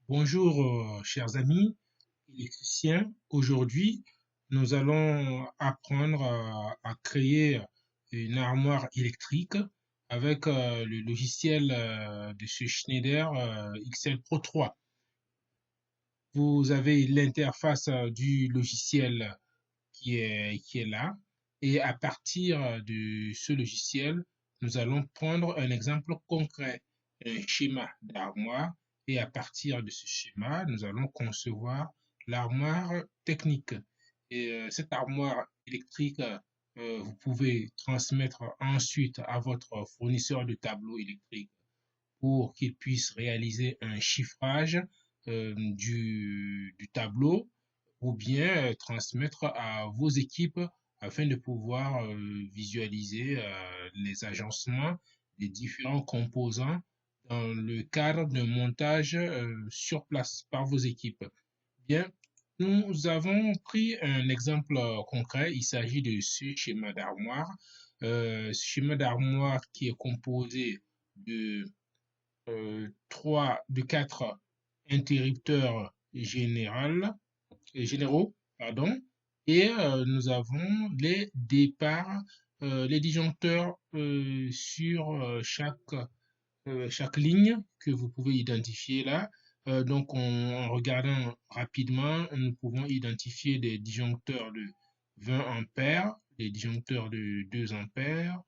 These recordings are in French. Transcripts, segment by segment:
Bonjour, chers amis électriciens. Aujourd'hui, nous allons apprendre à créer une armoire électrique avec le logiciel de ce Schneider XL Pro 3. Vous avez l'interface du logiciel qui est là. Et à partir de ce logiciel, nous allons prendre un exemple concret, un schéma d'armoire. Et à partir de ce schéma, nous allons concevoir l'armoire technique. Et cette armoire électrique, vous pouvez transmettre ensuite à votre fournisseur de tableaux électriques pour qu'il puisse réaliser un chiffrage du tableau ou bien transmettre à vos équipes afin de pouvoir visualiser les agencements des différents composants dans le cadre d'un montage sur place par vos équipes. Bien, nous avons pris un exemple concret. Il s'agit de ce schéma d'armoire. Ce schéma d'armoire qui est composé de quatre interrupteurs généraux, pardon, et nous avons les départs, les disjoncteurs sur chaque ligne que vous pouvez identifier là. Donc, en regardant rapidement, nous pouvons identifier des disjoncteurs de 20 ampères, des disjoncteurs de 2 ampères,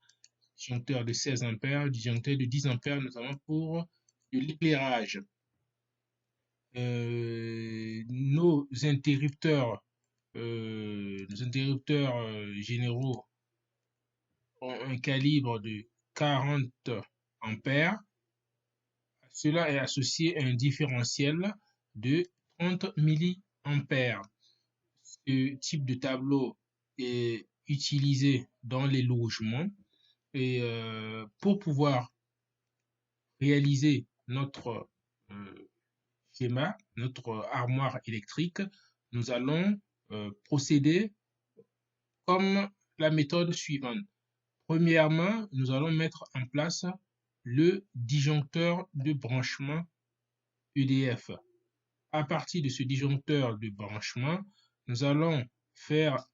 disjoncteur de 16 ampères, disjoncteur de 10 ampères, notamment pour de l'éclairage. Nos interrupteurs généraux ont un calibre de 40 ampères. Cela est associé à un différentiel de 30 milliampères. Ce type de tableau est utilisé dans les logements et pour pouvoir réaliser notre schéma, notre armoire électrique, nous allons procéder comme la méthode suivante. Premièrement, nous allons mettre en place le disjoncteur de branchement EDF. À partir de ce disjoncteur de branchement, nous allons faire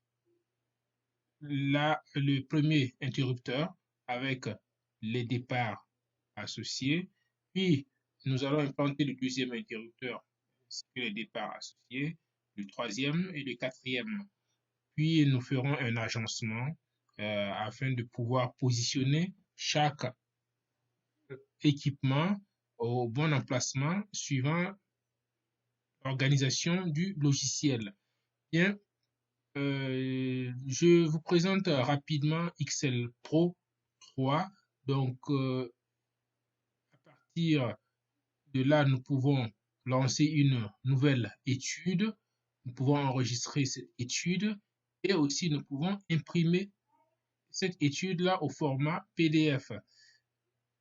le premier interrupteur avec les départs associés, puis nous allons implanter le deuxième interrupteur ainsi que les départs associés, le troisième et le quatrième. Puis nous ferons un agencement afin de pouvoir positionner chaque équipement au bon emplacement suivant l'organisation du logiciel. Bien, je vous présente rapidement XL Pro 3. Donc, à partir de là, nous pouvons lancer une nouvelle étude. Nous pouvons enregistrer cette étude et aussi nous pouvons imprimer cette étude-là au format PDF.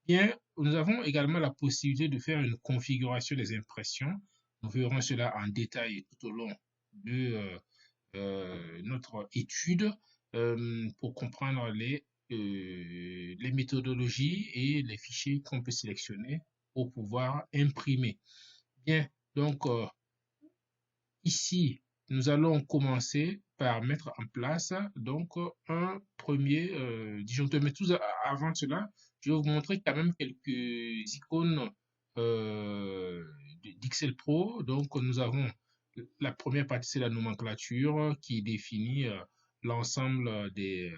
Bien, nous avons également la possibilité de faire une configuration des impressions. Nous verrons cela en détail tout au long de notre étude pour comprendre les méthodologies et les fichiers qu'on peut sélectionner pour pouvoir imprimer. Bien, donc ici, nous allons commencer par mettre en place donc un premier disjoncteur. Mais tout avant cela, je vais vous montrer quand même quelques icônes d'Excel Pro. Donc, nous avons la première partie, c'est la nomenclature qui définit l'ensemble des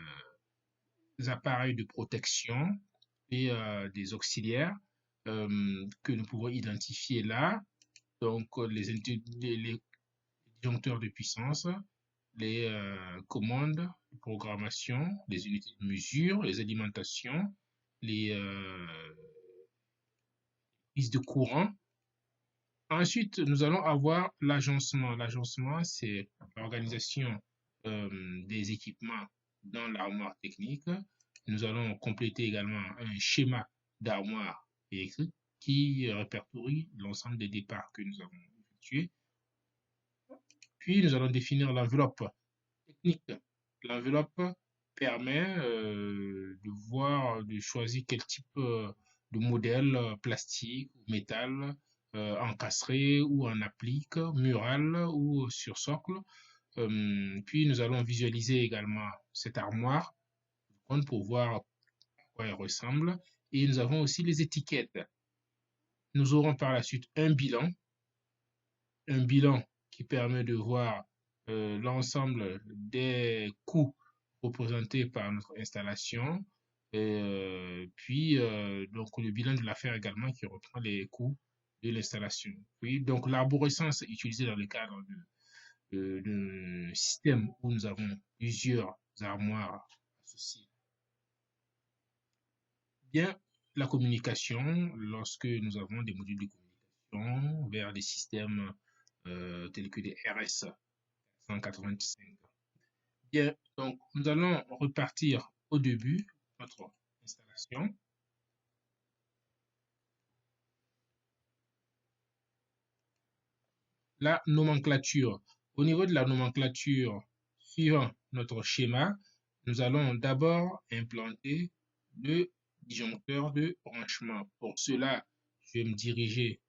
appareils de protection et des auxiliaires que nous pouvons identifier là. Donc, les disjoncteurs de puissance, les commandes de programmation, les unités de mesure, les alimentations, les prises de courant. Ensuite, nous allons avoir l'agencement. L'agencement, c'est l'organisation des équipements dans l'armoire technique. Nous allons compléter également un schéma d'armoire électrique qui répertorie l'ensemble des départs que nous avons effectués. Puis, nous allons définir l'enveloppe technique. L'enveloppe permet de voir, de choisir quel type de modèle plastique ou métal encastré ou en applique, mural ou sur socle. Puis nous allons visualiser également cette armoire pour voir à quoi elle ressemble. Et nous avons aussi les étiquettes. Nous aurons par la suite un bilan qui permet de voir l'ensemble des coûts représentés par notre installation. Puis, donc, le bilan de l'affaire également qui reprend les coûts de l'installation. Oui, donc l'arborescence utilisée dans le cadre de système où nous avons plusieurs armoires associées. Bien, la communication, lorsque nous avons des modules de communication vers des systèmes tels que des RS 185. Bien, donc nous allons repartir au début de notre installation. La nomenclature. Au niveau de la nomenclature, suivant notre schéma, nous allons d'abord implanter le disjoncteur de branchement. Pour cela, je vais me diriger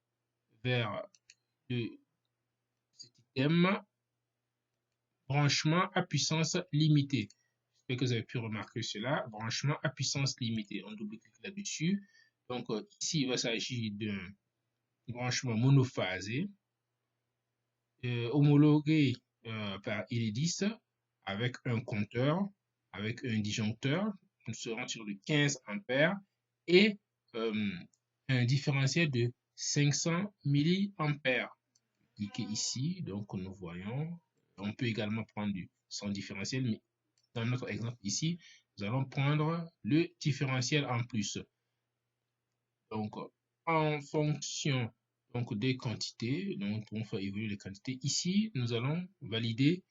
vers le système branchement à puissance limitée. J'espère que vous avez pu remarquer cela. Branchement à puissance limitée. On double-clique là-dessus. Donc ici, il va s'agir d'un branchement monophasé, homologué par Enedis avec un compteur, avec un disjoncteur. Nous serons sur le 15 ampères et un différentiel de 500 milliampères. Cliquez ici, donc nous voyons. On peut également prendre du sans différentiel, mais dans notre exemple ici, nous allons prendre le différentiel en plus. Donc, en fonction donc, des quantités, donc on fait évoluer les quantités. Ici, nous allons valider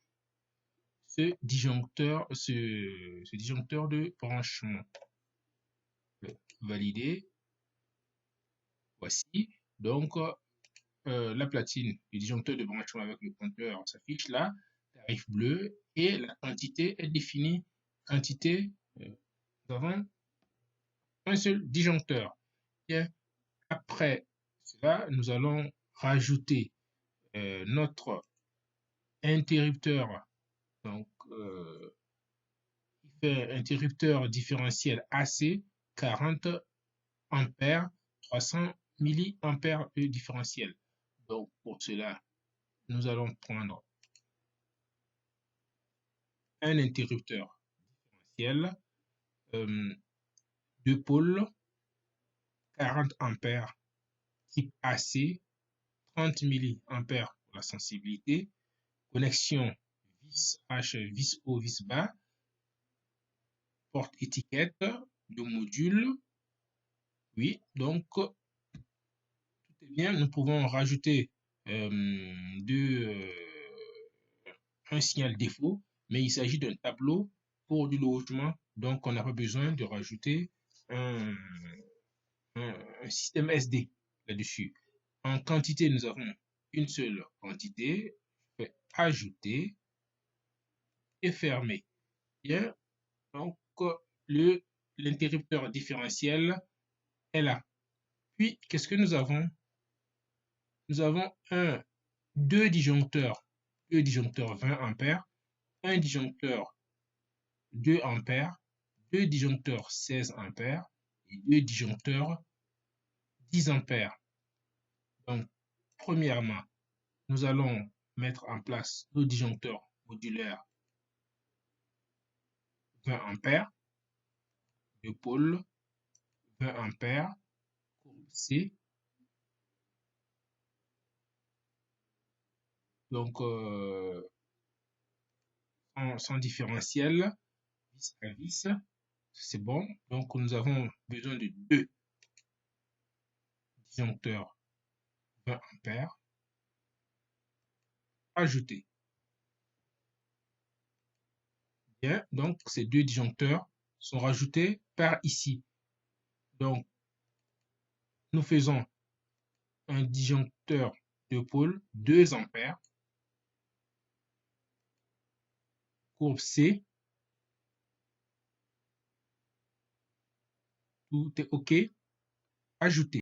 ce disjoncteur de branchement. Valider. Voici. Donc, la platine du disjoncteur de branchement avec le compteur s'affiche là, tarif bleu, et la quantité est définie. Quantité, nous avons un seul disjoncteur. Bien, après cela, nous allons rajouter notre interrupteur, donc il fait interrupteur différentiel AC 40 ampères, 300 milliampères de différentiel. Donc pour cela, nous allons prendre un interrupteur différentiel, 2 pôles, 40 ampères, type AC, 30 milliampères pour la sensibilité, connexion vis H, vis haut, vis bas, porte étiquette, de module. Oui, donc tout est bien. Nous pouvons rajouter un signal défaut, mais il s'agit d'un tableau pour du logement, donc on n'a pas besoin de rajouter un système SD là-dessus. En quantité, nous avons une seule quantité. Je vais ajouter et fermer. Bien, donc l'interrupteur différentiel est là. Puis, qu'est-ce que nous avons? Nous avons deux disjoncteurs 20 ampères, un disjoncteur 2 ampères, deux disjoncteurs 16 ampères et deux disjoncteurs 10 ampères. Donc, premièrement, nous allons mettre en place nos disjoncteurs modulaires 20 ampères, deux pôles, 20 ampères, courbe C. Donc, sans différentiel, vis à vis, c'est bon. Donc, nous avons besoin de deux disjoncteurs 20 ampères. Ajouter. Bien, donc ces deux disjoncteurs sont rajoutés par ici. Donc, nous faisons un disjoncteur de pôle 2 ampères, courbe C, tout est OK, ajouter.